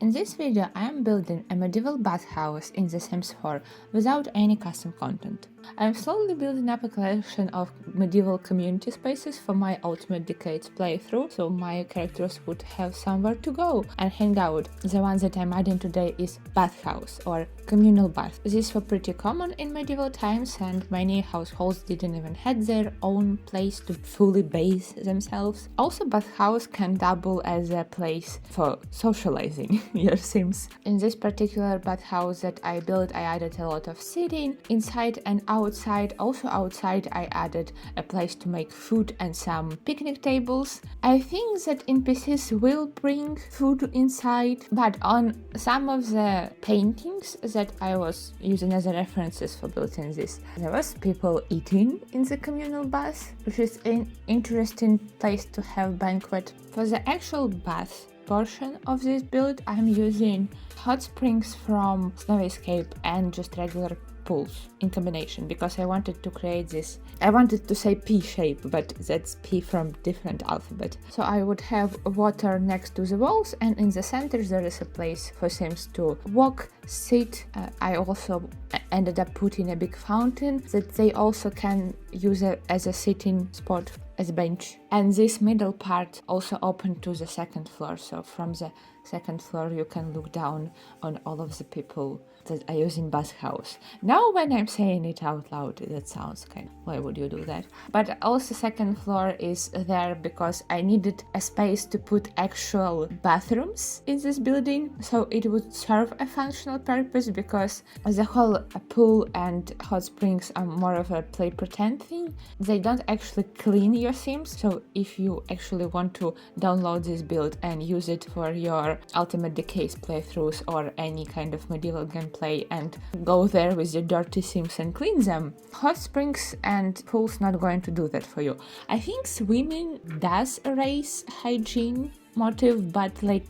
In this video I am building a medieval bathhouse in The Sims 4 without any custom content. I am slowly building up a collection of medieval community spaces for my Ultimate Decades playthrough, so my characters would have somewhere to go and hang out. The one that I'm adding today is Bathhouse, or communal bath. These were pretty common in medieval times and many households didn't even have their own place to fully bathe themselves. Also, Bathhouse can double as a place for socializing your Sims. In this particular bathhouse that I built, I added a lot of seating inside and outside. Also outside I added a place to make food and some picnic tables. I think that NPCs will bring food inside, but on some of the paintings that I was using as references for building this, there was people eating in the communal bath, which is an interesting place to have banquet. For the actual bath portion of this build, I'm using hot springs from Snow Escape and just regular pools in combination because I wanted to create this. I wanted to say P shape, but that's P from different alphabet. So I would have water next to the walls, and in the center there is a place for Sims to walk, sit. I also ended up putting a big fountain that they also can use as a sitting spot, as a bench. And this middle part also open to the second floor, so from the second floor you can look down on all of the people that are using Bathhouse. Now when I'm saying it out loud, that sounds kind of, why would you do that? But also second floor is there because I needed a space to put actual bathrooms in this building, so it would serve a functional purpose, because the whole pool and hot springs are more of a play pretend thing. They don't actually clean your Sims, so if you actually want to download this build and use it for your Ultimate Decades playthroughs or any kind of medieval gameplay and go there with your dirty Sims and clean them, hot springs and pools not going to do that for you. I think swimming does raise hygiene motive, but like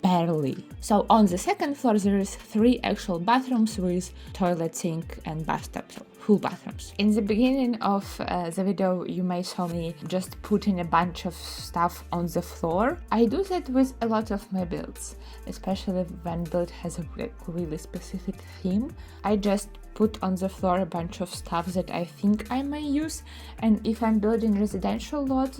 barely. So on the second floor there is 3 actual bathrooms with toilet, sink and bathtub, so full bathrooms. In the beginning of the video you may saw me just putting a bunch of stuff on the floor. I do that with a lot of my builds, especially when build has a really specific theme. I just put on the floor a bunch of stuff that I think I may use, and if I'm building residential lots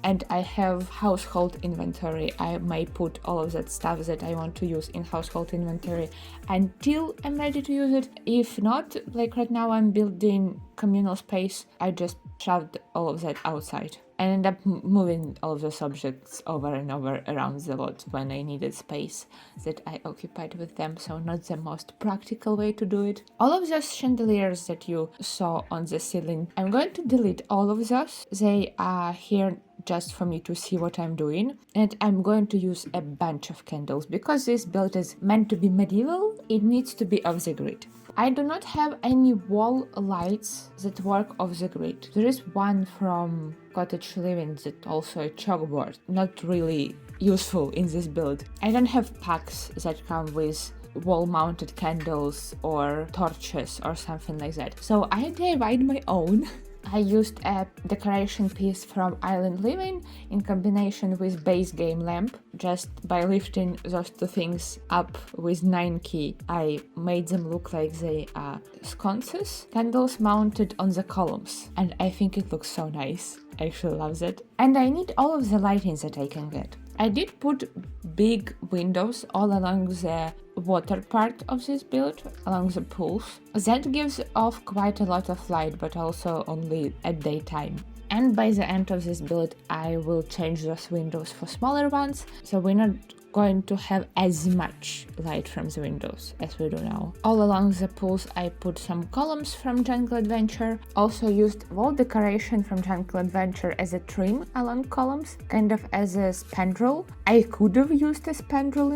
and I have household inventory, I may put all of that stuff that I want to use in household inventory until I'm ready to use it. If not, like right now I'm building communal space, I just shoved all of that outside and end up moving all of those objects over and over around the lot when I needed space that I occupied with them, so not the most practical way to do it. All of those chandeliers that you saw on the ceiling, I'm going to delete all of those. They are here just for me to see what I'm doing, and I'm going to use a bunch of candles because this build is meant to be medieval. It needs to be off the grid. I do not have any wall lights that work off the grid. There is one from Cottage Living that also a chalkboard, not really useful in this build. I don't have packs that come with wall-mounted candles or torches or something like that, so I DIY'd my own. I used a decoration piece from Island Living in combination with base game lamp. Just by lifting those 2 things up with 9 key, I made them look like they are sconces, candles mounted on the columns, and I think it looks so nice. I actually love that. And I need all of the lightings that I can get. I did put big windows all along the water part of this build, along the pools. That gives off quite a lot of light, but also only at daytime. And by the end of this build, I will change those windows for smaller ones, so we're not going to have as much light from the windows as we do now. All along the pools I put some columns from Jungle Adventure, also used wall decoration from Jungle Adventure as a trim along columns, kind of as a spandrel. I could have used a spandrel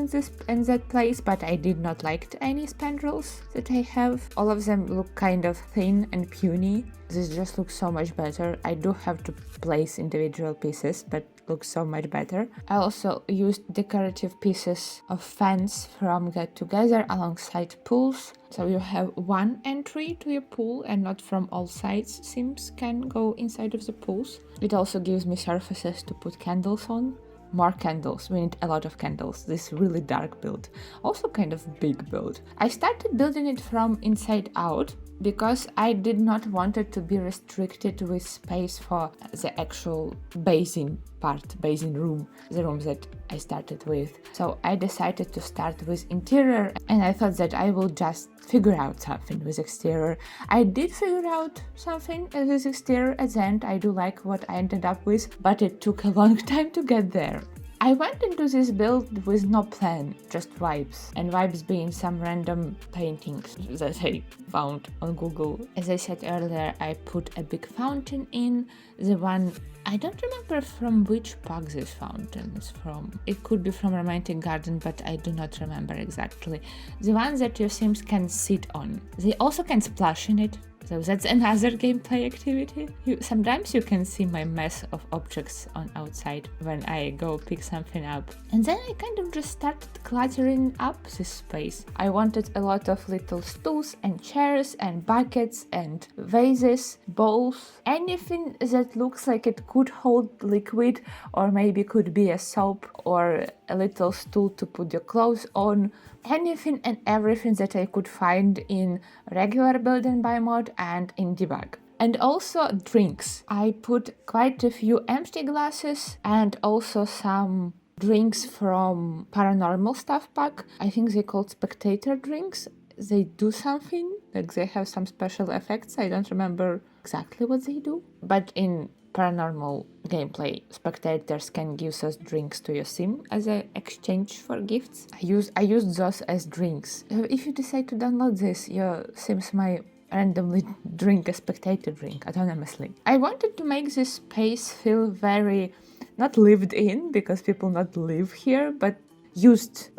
in that place, but I did not like any spandrels that I have. All of them look kind of thin and puny. This just looks so much better. I do have to place individual pieces, but looks so much better. I also used decorative pieces of fence from Get Together alongside pools, so you have one entry to your pool and not from all sides. Sims can go inside of the pools. It also gives me surfaces to put candles on, more candles. We need a lot of candles. This really dark build. Also kind of big build. I started building it from inside out because I did not want it to be restricted with space for the actual basin room, the room that I started with. So I decided to start with interior, and I thought that I will just figure out something with exterior. I did figure out something with exterior at the end. I do like what I ended up with, but it took a long time to get there. I went into this build with no plan, just vibes, and vibes being some random paintings that I found on Google. As I said earlier, I put a big fountain in, the one, I don't remember from which pack this fountain is from. It could be from Romantic Garden, but I do not remember exactly. The one that your Sims can sit on. They also can splash in it. So that's another gameplay activity. Sometimes you can see my mess of objects on outside when I go pick something up. And then I kind of just started cluttering up this space. I wanted a lot of little stools and chairs and buckets and vases, bowls, anything that looks like it could hold liquid or maybe could be a soap or a little stool to put your clothes on. Anything and everything that I could find in regular building by mod and in debug. And also drinks. I put quite a few empty glasses and also some drinks from Paranormal Stuff Pack. I think they called spectator drinks. They do something, like they have some special effects. I don't remember exactly what they do. But in Paranormal gameplay, spectators can give us drinks to your sim as an exchange for gifts. I used those as drinks. If you decide to download this, your sims might randomly drink a spectator drink autonomously. I wanted to make this space feel very not lived in, because people not live here, but used.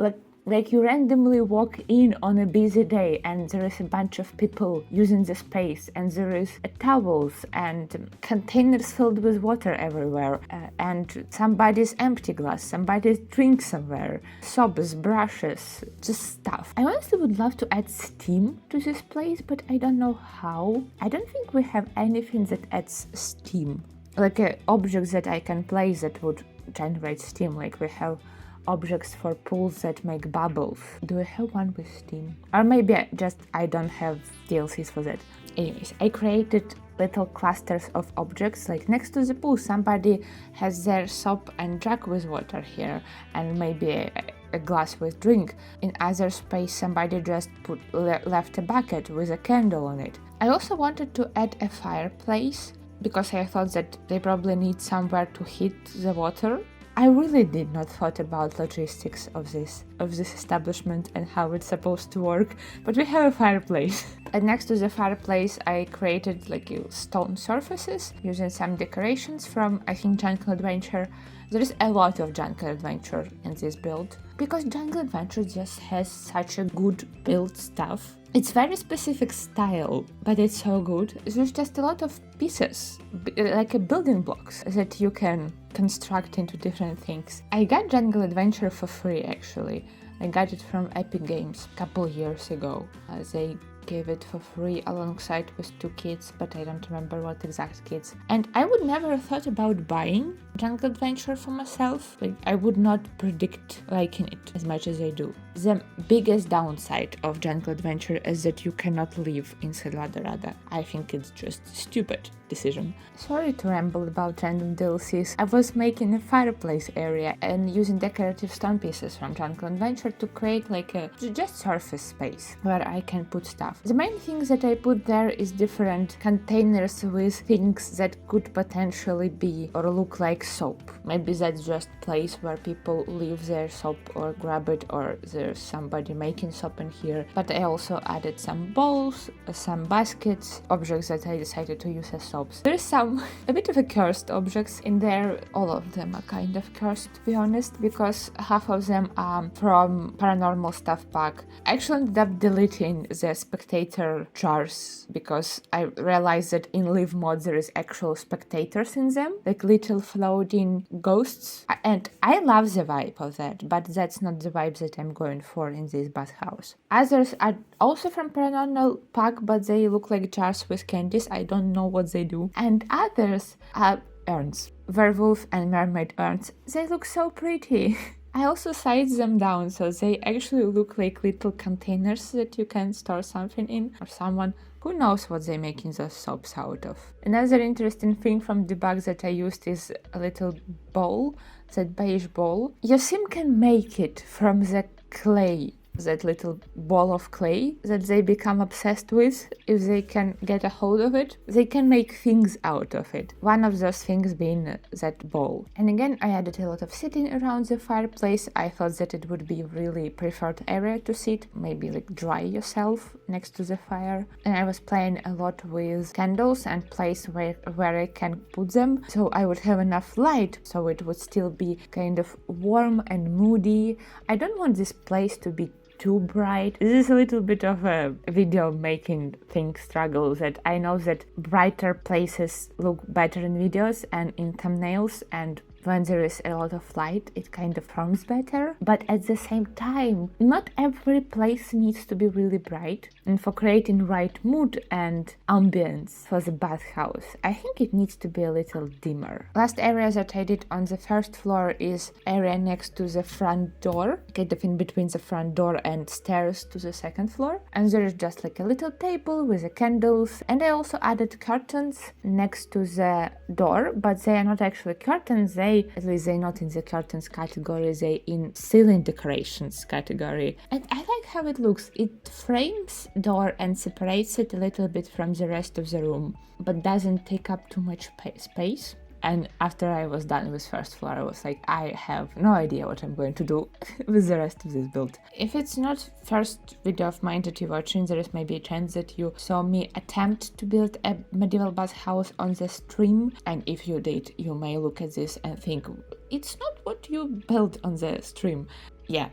Like you randomly walk in on a busy day and there is a bunch of people using the space and there is towels and containers filled with water everywhere and somebody's empty glass, somebody's drink somewhere, soaps, brushes, just stuff. I honestly would love to add steam to this place, but I don't know how. I don't think we have anything that adds steam. Like objects that I can place that would generate steam, like we have objects for pools that make bubbles. Do I have one with steam? Or maybe I don't have DLCs for that. Anyways, I created little clusters of objects, like next to the pool somebody has their soap and jug with water here and maybe a glass with drink. In other space somebody just left a bucket with a candle on it. I also wanted to add a fireplace because I thought that they probably need somewhere to heat the water. I really did not thought about logistics of this establishment and how it's supposed to work, but we have a fireplace. And next to the fireplace I created like stone surfaces using some decorations from, I think, Jungle Adventure. There is a lot of Jungle Adventure in this build because Jungle Adventure just has such a good build stuff. It's very specific style, but it's so good. There's just a lot of pieces, like building blocks that you can construct into different things. I got Jungle Adventure for free actually. I got it from Epic Games a couple years ago. They gave it for free alongside with 2 kits, but I don't remember what exact kits. And I would never have thought about buying Jungle Adventure for myself. Like, I would not predict liking it as much as I do. The biggest downside of Jungle Adventure is that you cannot live inside Rada. I think it's just stupid decision. Sorry to ramble about random DLCs. I was making a fireplace area and using decorative stone pieces from Jungle Adventure to create like a just surface space where I can put stuff. The main thing that I put there is different containers with things that could potentially be or look like soap. Maybe that's just place where people leave their soap or grab it, or there's somebody making soap in here. But I also added some bowls, some baskets, objects that I decided to use as soaps. There's a bit of a cursed objects in there. All of them are kind of cursed, to be honest, because half of them are from Paranormal Stuff Pack. I actually ended up deleting the spectator jars because I realized that in live mode there is actual spectators in them, like little floating ghosts, and I love the vibe of that, but that's not the vibe that I'm going for in this bathhouse. Others are also from Paranormal Pack, but they look like jars with candies. I don't know what they do. And others are urns. Werewolf and mermaid urns. They look so pretty. I also sized them down so they actually look like little containers that you can store something in, or someone who knows what they're making those soaps out of. Another interesting thing from the box that I used is a little bowl, that beige bowl. Your sim can make it from the clay, that little ball of clay that they become obsessed with. If they can get a hold of it, they can make things out of it. One of those things being that bowl. And again, I added a lot of sitting around the fireplace. I thought that it would be really preferred area to sit, maybe like dry yourself next to the fire. And I was playing a lot with candles and place where I can put them, so I would have enough light, so it would still be kind of warm and moody. I don't want this place to be too bright. This is a little bit of a video making thing struggle, that I know that brighter places look better in videos and in thumbnails, and when there is a lot of light, it kind of forms better. But at the same time, not every place needs to be really bright. And for creating right mood and ambience for the bathhouse, I think it needs to be a little dimmer. Last area that I did on the first floor is area next to the front door, kind of in between the front door and stairs to the second floor. And there is just like a little table with the candles. And I also added curtains next to the door, but they are not actually curtains. At least they're not in the curtains category, they're in ceiling decorations category. And I like how it looks. It frames door and separates it a little bit from the rest of the room, but doesn't take up too much space. And after I was done with first floor, I was like, I have no idea what I'm going to do with the rest of this build. If it's not first video of mine that you're watching, there is maybe a chance that you saw me attempt to build a medieval bathhouse on the stream. And if you did, you may look at this and think, it's not what you built on the stream. Yeah.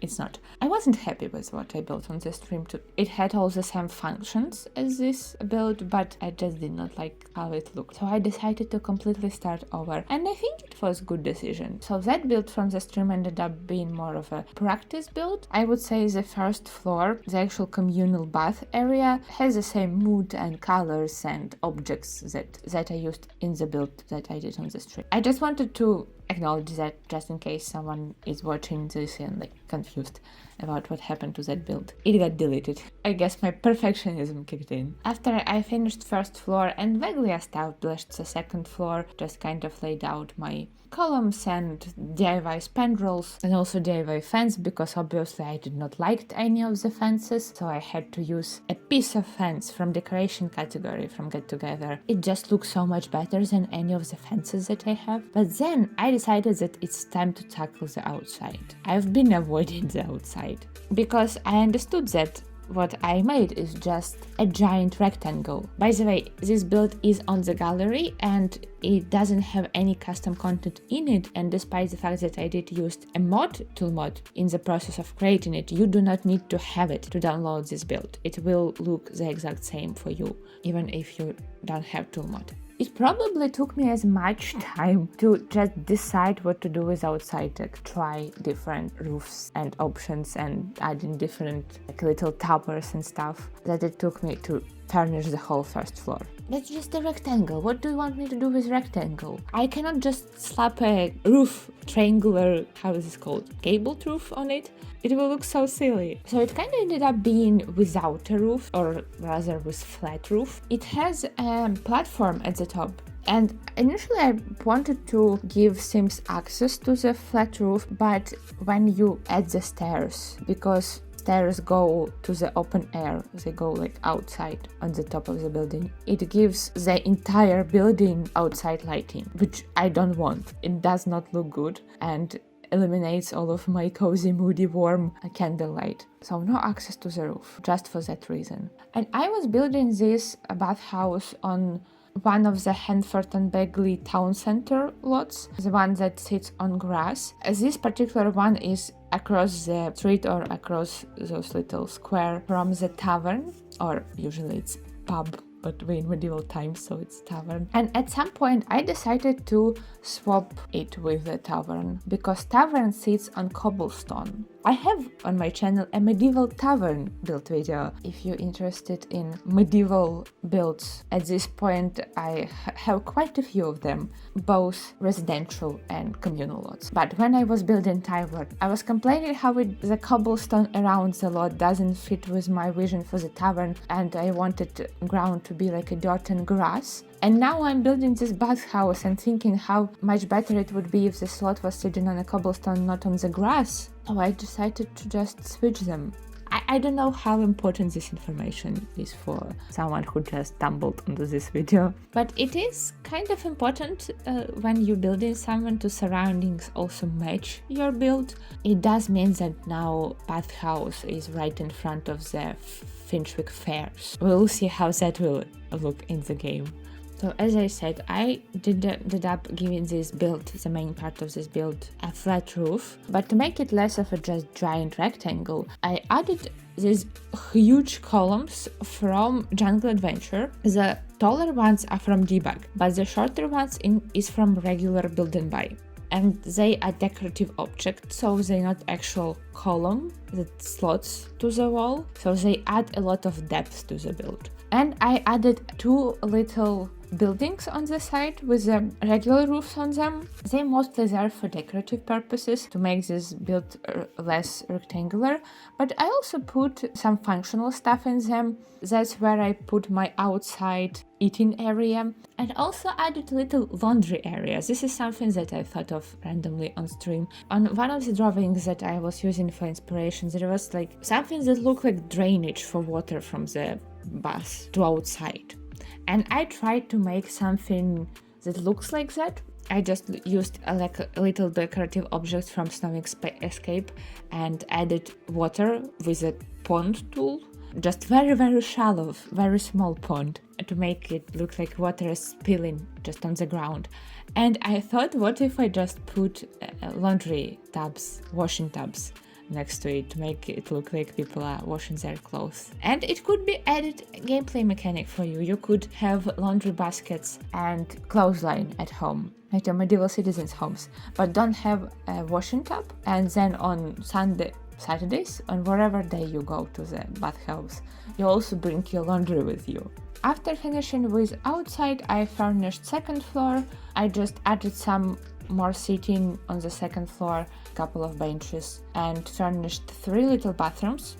It's not. I wasn't happy with what I built on the stream too. It had all the same functions as this build, but I just did not like how it looked. So I decided to completely start over, and I think it was a good decision. So that build from the stream ended up being more of a practice build. I would say the first floor, the actual communal bath area, has the same mood and colors and objects that I used in the build that I did on the stream. I just wanted to acknowledge that, just in case someone is watching this and like confused about what happened to that build. It got deleted. I guess my perfectionism kicked in. After I finished first floor and vaguely established the second floor, just kind of laid out my columns and DIY spandrels and also DIY fence, because obviously I did not like any of the fences, so I had to use a piece of fence from decoration category from Get Together. It just looks so much better than any of the fences that I have. But then I decided that it's time to tackle the outside. I've been avoiding the outside because I understood that what I made is just a giant rectangle. By the way, this build is on the gallery and it doesn't have any custom content in it, and despite the fact that I did use a tool mod in the process of creating it, you do not need to have it to download this build. It will look the exact same for you, even if you don't have tool mod. It probably took me as much time to just decide what to do with outside, like try different roofs and options and adding different like little towers and stuff, that it took me to furnish the whole first floor. That's just a rectangle. What do you want me to do with rectangle? I cannot just slap a roof, triangular, how is this called, gabled roof on it. It will look so silly. So it kind of ended up being without a roof, or rather with flat roof. It has a platform at the top. And initially I wanted to give Sims access to the flat roof, but when you add the stairs, because stairs go to the open air, they go like outside on the top of the building, it gives the entire building outside lighting, which I don't want. It does not look good and eliminates all of my cozy, moody, warm candlelight. So no access to the roof, just for that reason. And I was building this bathhouse on one of the Hanford and Bagley town center lots, the one that sits on grass. This particular one is across the street or across those little square from the tavern, or usually it's pub, but we're in medieval times, so it's tavern. And at some point I decided to swap it with the tavern, because tavern sits on cobblestone I have on my channel a medieval tavern build video. If you're interested in medieval builds, at this point I have quite a few of them, both residential and communal lots. But when I was building tavern, I was complaining how the cobblestone around the lot doesn't fit with my vision for the tavern, and I wanted ground to be like a dirt and grass. And now I'm building this bathhouse and thinking how much better it would be if the slot was sitting on a cobblestone, not on the grass. So I decided to just switch them. I don't know how important this information is for someone who just stumbled onto this video, but it is kind of important when you're building something to surroundings also match your build. It does mean that now Bathhouse is right in front of the Finchwick Fairs. We'll see how that will look in the game. So as I said, I ended up giving this build, the main part of this build, a flat roof. But to make it less of a just giant rectangle, I added these huge columns from Jungle Adventure. The taller ones are from Debug, but the shorter ones is from regular Building By. And they are decorative objects, so they're not actual column that slots to the wall. So they add a lot of depth to the build. And I added two little buildings on the side with the regular roofs on them. They mostly there for decorative purposes to make this build less rectangular, but I also put some functional stuff in them. That's where I put my outside eating area, and also added little laundry areas. This is something that I thought of randomly on stream. On one of the drawings that I was using for inspiration, there was like something that looked like drainage for water from the bath to outside. And I tried to make something that looks like that. I just used a little decorative object from Snow Escape and added water with a pond tool. Just very, very shallow, very small pond to make it look like water is spilling just on the ground. And I thought, what if I just put laundry tubs, washing tubs next to it to make it look like people are washing their clothes. And it could be added gameplay mechanic for you. You could have laundry baskets and clothesline at home, like your medieval citizens' homes, but don't have a washing tub. And then on Saturdays, on whatever day you go to the bathhouse, you also bring your laundry with you. After finishing with outside, I furnished second floor. I just added some more seating on the second floor, a couple of benches, and furnished 3 little bathrooms.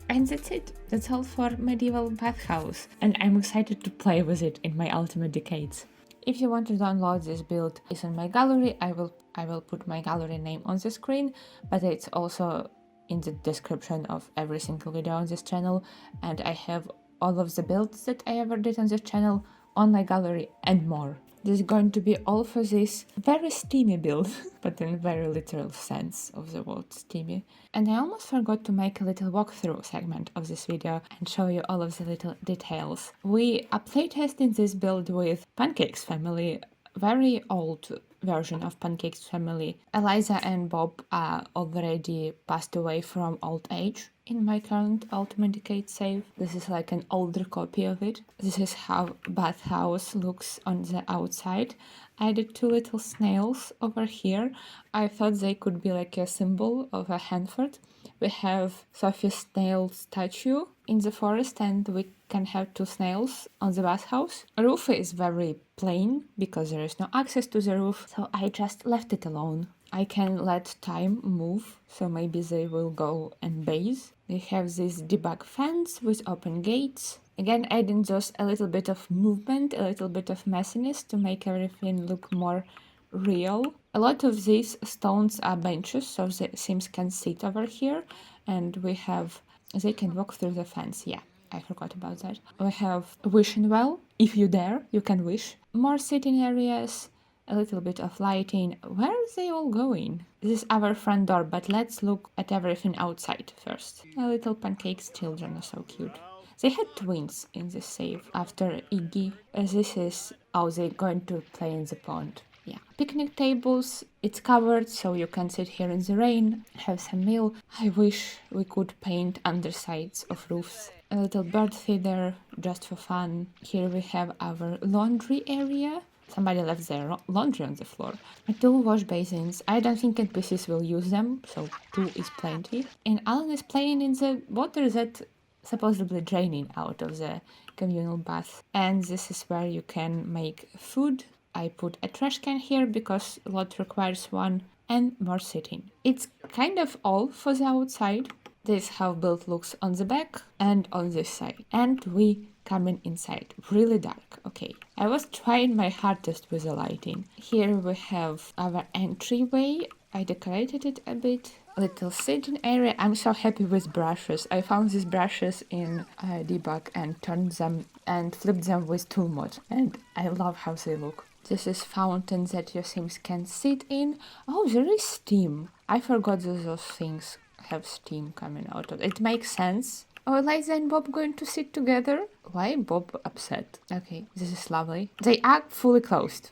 And that's it. That's all for medieval bathhouse. And I'm excited to play with it in my Ultimate Decades. If you want to download this build, it's in my gallery. I will put my gallery name on the screen, but it's also in the description of every single video on this channel. And I have all of the builds that I ever did on this channel on my gallery and more. This is going to be all for this very steamy build, but in a very literal sense of the word steamy. And I almost forgot to make a little walkthrough segment of this video and show you all of the little details. We are playtesting this build with Pancake's family, very old version of Pancake's family. Eliza and Bob are already passed away from old age in my current Ultimate Decade save. This is like an older copy of it. This is how Bathhouse looks on the outside. I added 2 little snails over here. I thought they could be like a symbol of a Hanford. We have Sophie's snail statue in the forest, and we can have 2 snails on the bathhouse. The roof is very plain because there is no access to the roof, so I just left it alone. I can let time move, so maybe they will go and bathe. We have this debug fence with open gates. Again, adding just a little bit of movement, a little bit of messiness to make everything look more real. A lot of these stones are benches, so the Sims can sit over here, and they can walk through the fence. Yeah, I forgot about that. We have wishing well. If you dare, you can wish. More sitting areas, a little bit of lighting. Where are they all going? This is our front door, but let's look at everything outside first. A little Pancake's children are so cute. They had twins in this save after Iggy. This is how they're going to play in the pond. Yeah. Picnic tables, it's covered so you can sit here in the rain, have some meal. I wish we could paint undersides of roofs. A little bird feeder, just for fun. Here we have our laundry area Somebody left their laundry on the floor. 2 wash basins. I don't think NPCs will use them, so 2 is plenty. And Alan is playing in the water that supposedly draining out of the communal bath. And this is where you can make food. I put a trash can here because a lot requires one, and more sitting. It's kind of all for the outside. This is how build looks on the back and on this side. And we coming inside. Really dark. Okay. I was trying my hardest with the lighting. Here we have our entryway. I decorated it a bit. Little sitting area. I'm so happy with brushes. I found these brushes in debug and turned them and flipped them with tool mod. And I love how they look. This is fountain that your Sims can sit in. Oh, there is steam. I forgot those things have steam coming out of it. It makes sense. Oh, Eliza and Bob going to sit together? Why Bob upset? Okay, this is lovely. They are fully closed.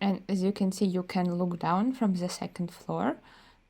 And as you can see, you can look down from the second floor.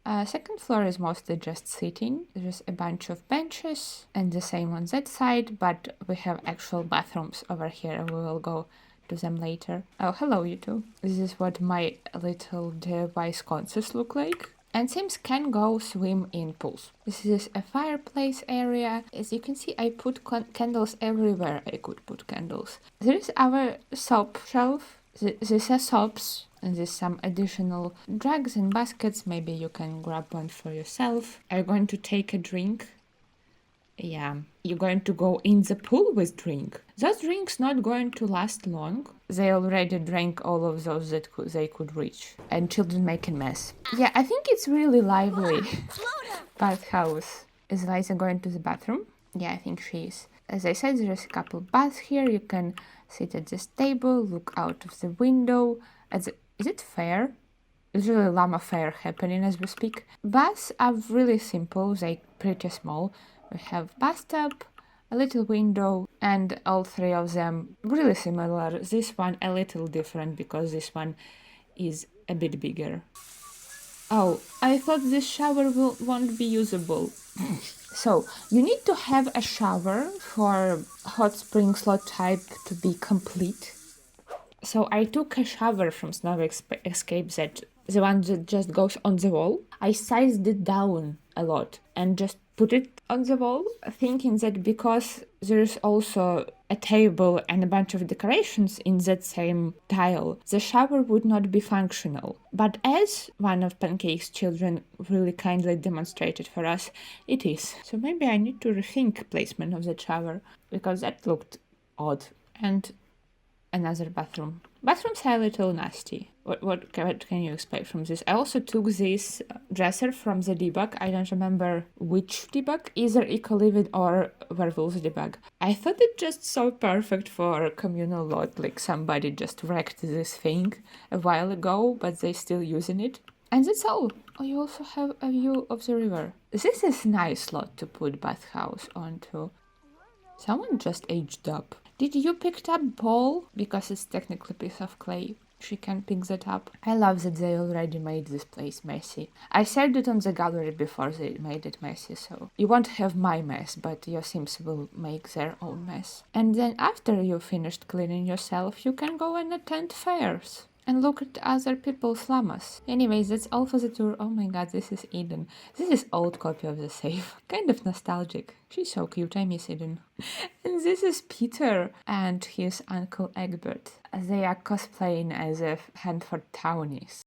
Second floor is mostly just sitting. There's a bunch of benches and the same on that side, but we have actual bathrooms over here and we will go to them later. Oh, hello you two. This is what my little DIY sconces look like. And Sims can go swim in pools. This is a fireplace area. As you can see, I put candles everywhere I could put candles. There is our soap shelf. These are soaps. And there's some additional drugs and baskets. Maybe you can grab one for yourself. Are you going to take a drink? Yeah, you're going to go in the pool with drink. Those drinks not going to last long. They already drank all of those that they could reach. And children make a mess. Yeah, I think it's really lively. Bathhouse. Is Liza going to the bathroom? Yeah, I think she is. As I said, there's a couple baths here. You can sit at this table, look out of the window. Is it fair? There's really llama fair happening as we speak. Baths are really simple. They're pretty small. We have bathtub, a little window, and all 3 of them really similar. This one a little different because this one is a bit bigger. Oh, I thought this shower won't be usable. So, you need to have a shower for hot spring slot type to be complete. So I took a shower from Snow Escape, that the one that just goes on the wall. I sized it down a lot and just put it on the wall, thinking that because there's also a table and a bunch of decorations in that same tile, the shower would not be functional. But as one of Pancake's children really kindly demonstrated for us, it is. So maybe I need to rethink placement of the shower, because that looked odd. And another bathroom. Bathrooms are a little nasty. What can you expect from this? I also took this dresser from the debug. I don't remember which debug, either Ecolivid or Werewolves debug. I thought it just so perfect for communal lot, like somebody just wrecked this thing a while ago, but they still using it. And that's all. Oh, you also have a view of the river. This is nice lot to put Bathhouse onto. Someone just aged up. Did you pick up ball? Because it's technically a piece of clay. She can pick that up. I love that they already made this place messy. I shared it on the gallery before they made it messy, so you won't have my mess, but your Sims will make their own mess. And then after you finished cleaning yourself, you can go and attend fairs and look at other people's llamas. Anyways, that's all for the tour. Oh my god, this is Eden. This is old copy of the save. Kind of nostalgic. She's so cute, I miss Eden. And this is Peter and his uncle Egbert. They are cosplaying as a Hanford townies.